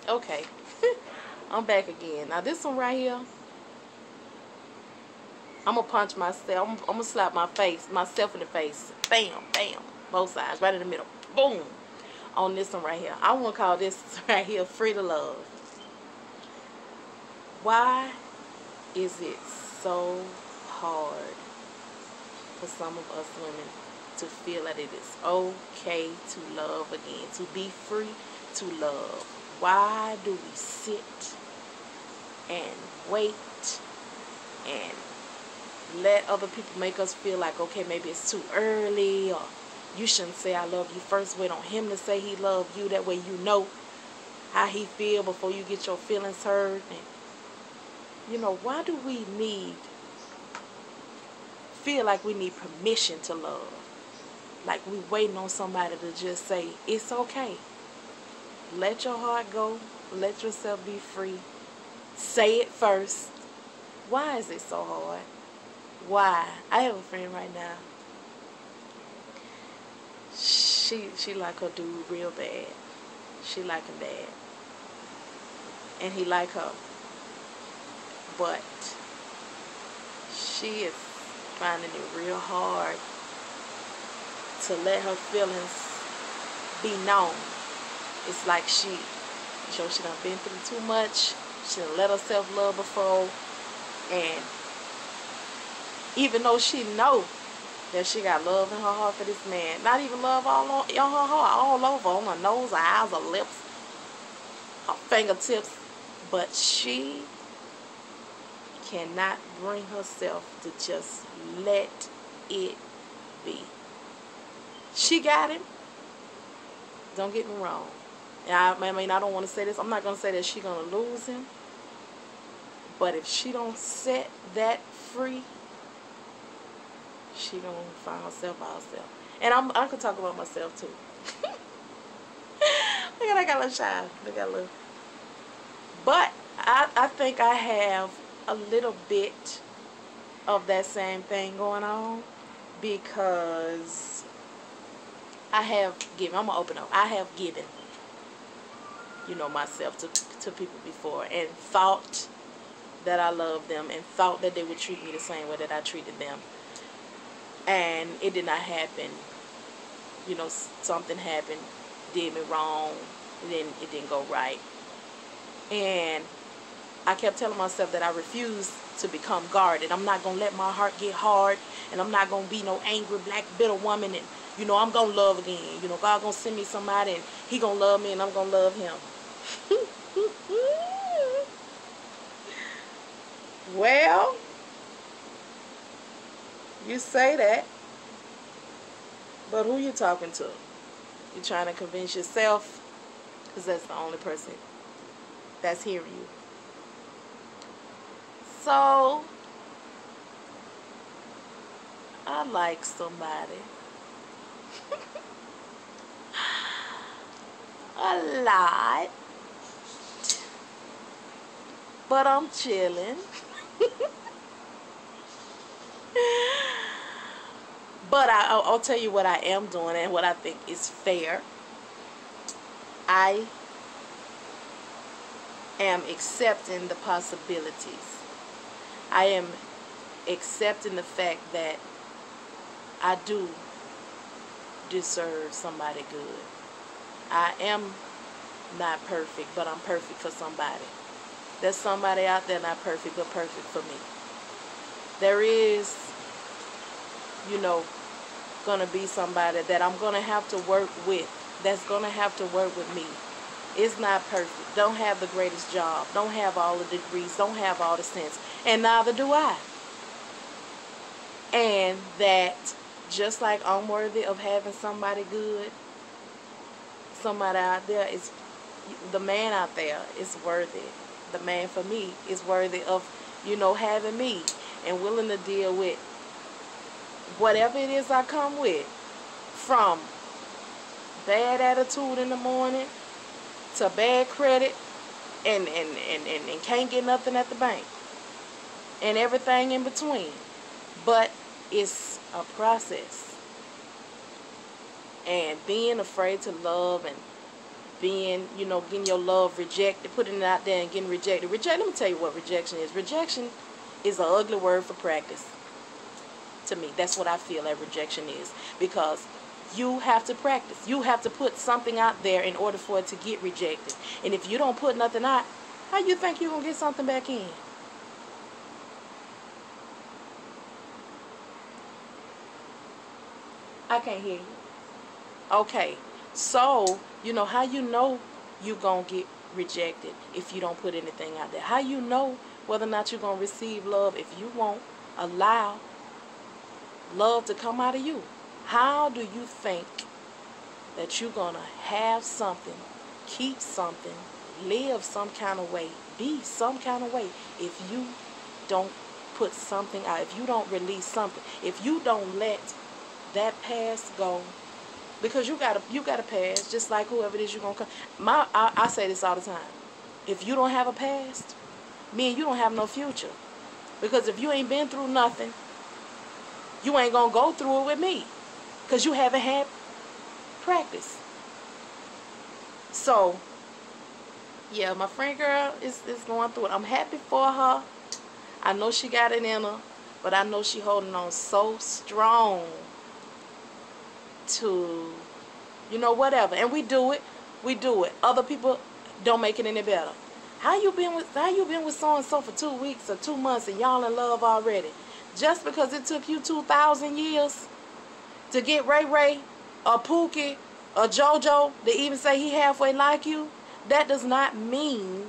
Okay. I'm back again. Now this one right here, I'm gonna punch myself. I'm gonna slap myself in the face. Bam, bam. Both sides, right in the middle. Boom. On this one right here. I want to call this right here Free to Love. Why is it so hard for some of us women to feel that it is okay to love again, to be free to love? Why do we sit and wait and let other people make us feel like, okay, maybe it's too early, or you shouldn't say I love you first. Wait on him to say he loved you. That way you know how he feel before you get your feelings hurt. And you know, why do we feel like we need permission to love? Like we waiting on somebody to just say, it's okay. Let your heart go. Let yourself be free. Say it first. Why is it so hard? Why? I have a friend right now. She like her dude real bad. She like him bad. And he like her. But she is finding it real hard to let her feelings be known. It's like she done been through too much. She done let herself love before. And even though she know that she got love in her heart for this man, not even love all on her heart, all over, on her nose, her eyes, her lips, her fingertips, but she cannot bring herself to just let it be. She got him. Don't get me wrong. And I mean, I don't want to say this. I'm not going to say that she's going to lose him. But if she don't set that free, she going to find herself by herself. And I could talk about myself too. Look at I got a little shy. Look at a little. But I think I have a little bit of that same thing going on, because I have given. I'm gonna open up. I have given, you know, myself to people before, and thought that I loved them, and thought that they would treat me the same way that I treated them, and it did not happen. You know, something happened, did me wrong, and then it didn't go right, and I kept telling myself that I refused to become guarded. I'm not going to let my heart get hard, and I'm not going to be no angry, black, bitter woman, and, you know, I'm going to love again. You know, God going to send me somebody, and he going to love me, and I'm going to love him. Well, you say that, but who you talking to? You trying to convince yourself, because that's the only person that's hearing you. So, I like somebody a lot, but I'm chilling. But I'll tell you what I am doing and what I think is fair. I am accepting the possibilities. I am accepting the fact that I do deserve somebody good. I am not perfect, but I'm perfect for somebody. There's somebody out there not perfect, but perfect for me. There is, you know, going to be somebody that I'm going to have to work with, that's going to have to work with me. It's not perfect. Don't have the greatest job. Don't have all the degrees. Don't have all the sense. And neither do I. And that just like I'm worthy of having somebody good, somebody out there is, the man out there is worthy. The man for me is worthy of, you know, having me and willing to deal with whatever it is I come with, from bad attitude in the morning to bad credit and can't get nothing at the bank and everything in between. But it's a process, and being afraid to love and being, you know, getting your love rejected, putting it out there and getting rejected. Let me tell you what rejection is. Rejection is an ugly word for practice. To me, that's what I feel that rejection is, because you have to practice. You have to put something out there in order for it to get rejected. And if you don't put nothing out, how you think you're going to get something back in? I can't hear you. Okay, so, you know, how you know you're going to get rejected if you don't put anything out there? How you know whether or not you're going to receive love if you won't allow love to come out of you? How do you think that you're going to have something, keep something, live some kind of way, be some kind of way if you don't put something out, if you don't release something, if you don't let that past go? Because you gotta pass, just like whoever it is you're gonna come. I say this all the time. If you don't have a past, me and you don't have no future. Because if you ain't been through nothing, you ain't gonna go through it with me. Because you haven't had practice. So, yeah, my friend girl is going through it. I'm happy for her. I know she got it in her, but I know she holding on so strong to, you know, whatever. And we do it. Other people don't make it any better. How you been with so and so for 2 weeks or 2 months and y'all in love already? Just because it took you 2,000 years to get Ray Ray or Pookie or JoJo to even say he halfway like you, that does not mean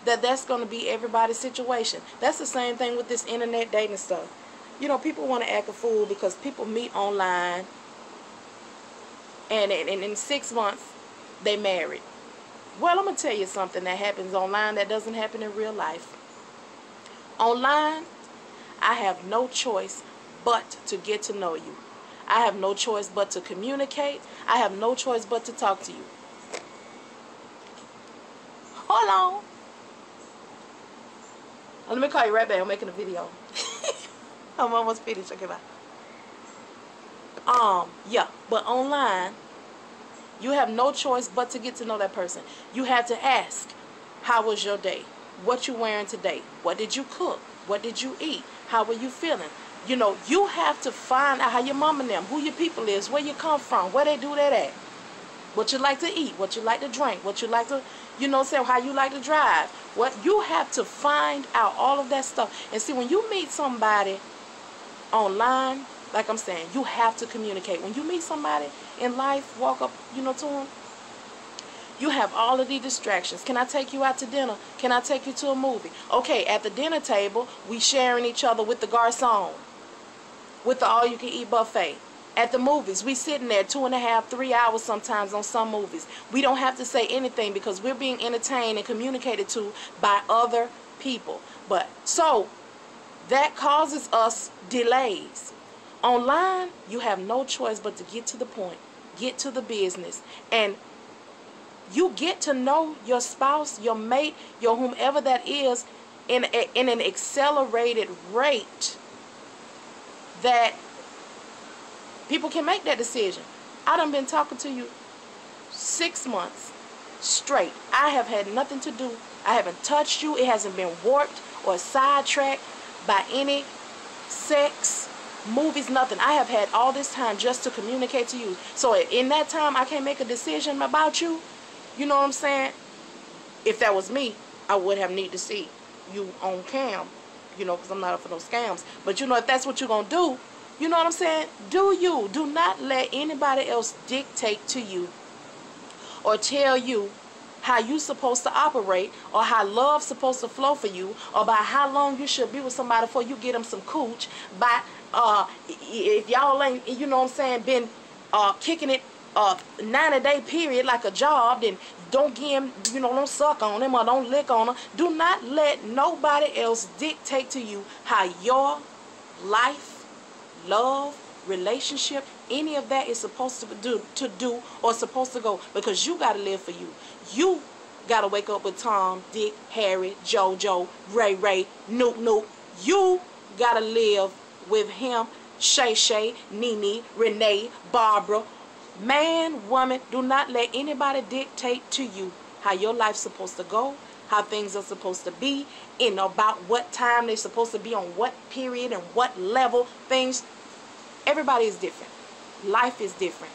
that that's going to be everybody's situation. That's the same thing with this internet dating stuff. You know, people want to act a fool because people meet online, and in 6 months, they married. Well, I'm going to tell you something that happens online that doesn't happen in real life. Online, I have no choice but to get to know you. I have no choice but to communicate. I have no choice but to talk to you. Hold on. Let me call you right back. I'm making a video. I'm almost finished. Okay, bye. Yeah, but online, you have no choice but to get to know that person. You have to ask, how was your day? What you wearing today? What did you cook? What did you eat? How were you feeling? You know, you have to find out how your mom and them, who your people is, where you come from, where they do that at. What you like to eat, what you like to drink, what you like to, you know, say how you like to drive. What you have to find out all of that stuff. And see, when you meet somebody online, like I'm saying, you have to communicate. When you meet somebody in life, walk up, you know, to them, you have all of these distractions. Can I take you out to dinner? Can I take you to a movie? Okay, at the dinner table, we sharing each other with the garçon, with the all-you-can-eat buffet. At the movies, we sitting there 2.5, 3 hours sometimes on some movies. We don't have to say anything because we're being entertained and communicated to by other people. But so that causes us delays. Online, you have no choice but to get to the point, get to the business, and you get to know your spouse, your mate, your whomever that is in an accelerated rate that people can make that decision. I done been talking to you 6 months straight. I have had nothing to do. I haven't touched you. It hasn't been warped or sidetracked by any sex, movies, nothing. I have had all this time just to communicate to you. So in that time, I can't make a decision about you. You know what I'm saying? If that was me, I would have need to see you on cam, you know, because I'm not up for those scams. But you know, if that's what you're going to do, you know what I'm saying? Do you. Do not let anybody else dictate to you or tell you how you supposed to operate or how love's supposed to flow for you or by how long you should be with somebody before you get them some cooch. By if y'all ain't, you know what I'm saying, been kicking it 90-day period like a job, then don't give him, you know, don't suck on him or don't lick on him. Do not let nobody else dictate to you how your life, love, relationship, any of that is supposed to do or supposed to go, because you got to live for you. You got to wake up with Tom, Dick, Harry, JoJo, Ray Ray, Nook Nook. You got to live with him, Shay Shay, Nene, Renee, Barbara, Man, woman, do not let anybody dictate to you how your life's supposed to go, how things are supposed to be, and about what time they're supposed to be on what period and what level things. Everybody is different. Life is different.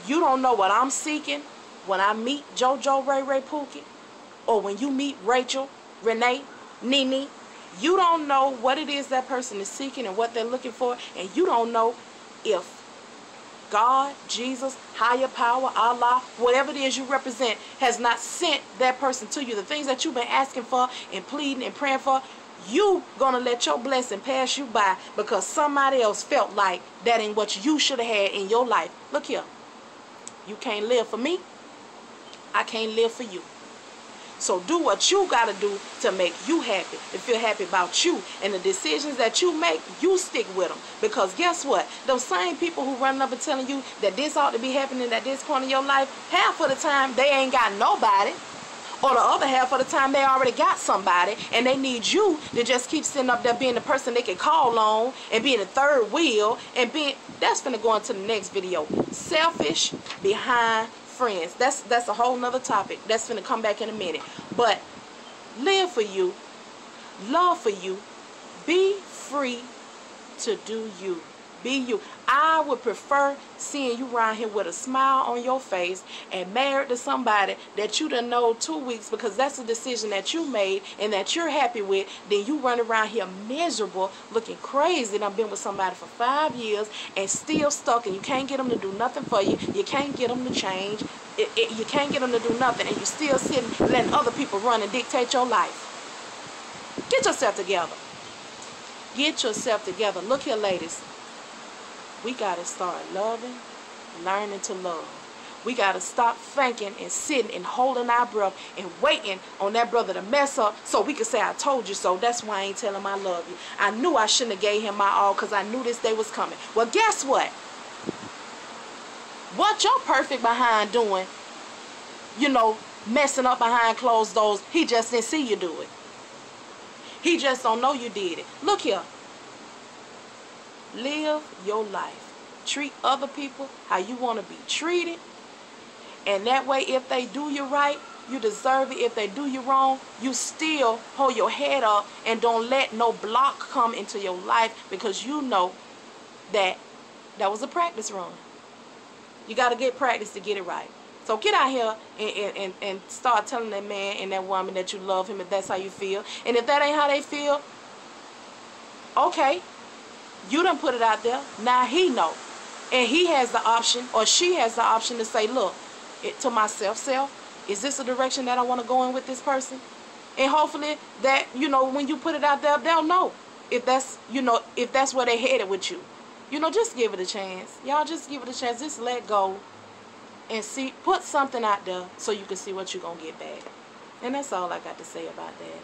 You don't know what I'm seeking when I meet JoJo, Ray Ray, Pookie, or when you meet Rachel, Renee, Nene. You don't know what it is that person is seeking and what they're looking for, and you don't know if God, Jesus, higher power, Allah, whatever it is you represent, has not sent that person to you. The things that you've been asking for and pleading and praying for, you gonna let your blessing pass you by because somebody else felt like that ain't what you should have had in your life. Look here. You can't live for me. I can't live for you. So do what you got to do to make you happy, to feel happy about you. And the decisions that you make, you stick with them. Because guess what? Those same people who running up and telling you that this ought to be happening at this point in your life, half of the time they ain't got nobody. Or the other half of the time they already got somebody. And they need you to just keep sitting up there being the person they can call on and being the third wheel. And being, that's finna go into the next video. Selfish behind friends. That's a whole nother topic. That's gonna come back in a minute. But live for you, love for you, be free to do you. Be you. I would prefer seeing you around here with a smile on your face and married to somebody that you done know 2 weeks because that's a decision that you made and that you're happy with, then you run around here miserable, looking crazy, and I've been with somebody for 5 years and still stuck, and you can't get them to do nothing for you. You can't get them to change. You can't get them to do nothing, and you're still sitting letting other people run and dictate your life. Get yourself together. Get yourself together. Look here, ladies. We got to start loving, learning to love. We got to stop thinking and sitting and holding our breath and waiting on that brother to mess up so we can say, I told you so. That's why I ain't telling him I love you. I knew I shouldn't have gave him my all because I knew this day was coming. Well, guess what? What you're perfect behind doing, you know, messing up behind closed doors, he just didn't see you do it. He just don't know you did it. Look here. Live your life. Treat other people how you want to be treated. And that way, if they do you right, you deserve it. If they do you wrong, you still hold your head up and don't let no block come into your life because you know that was a practice run. You got to get practice to get it right. So get out here and start telling that man and that woman that you love him if that's how you feel. And if that ain't how they feel, okay. You done put it out there. Now he know. And he has the option, or she has the option to say, look, to myself, is this a direction that I want to go in with this person? And hopefully that, you know, when you put it out there, they'll know if that's, you know, if that's where they headed with you. You know, just give it a chance. Y'all just give it a chance. Just let go and see, put something out there so you can see what you're going to get back. And that's all I got to say about that.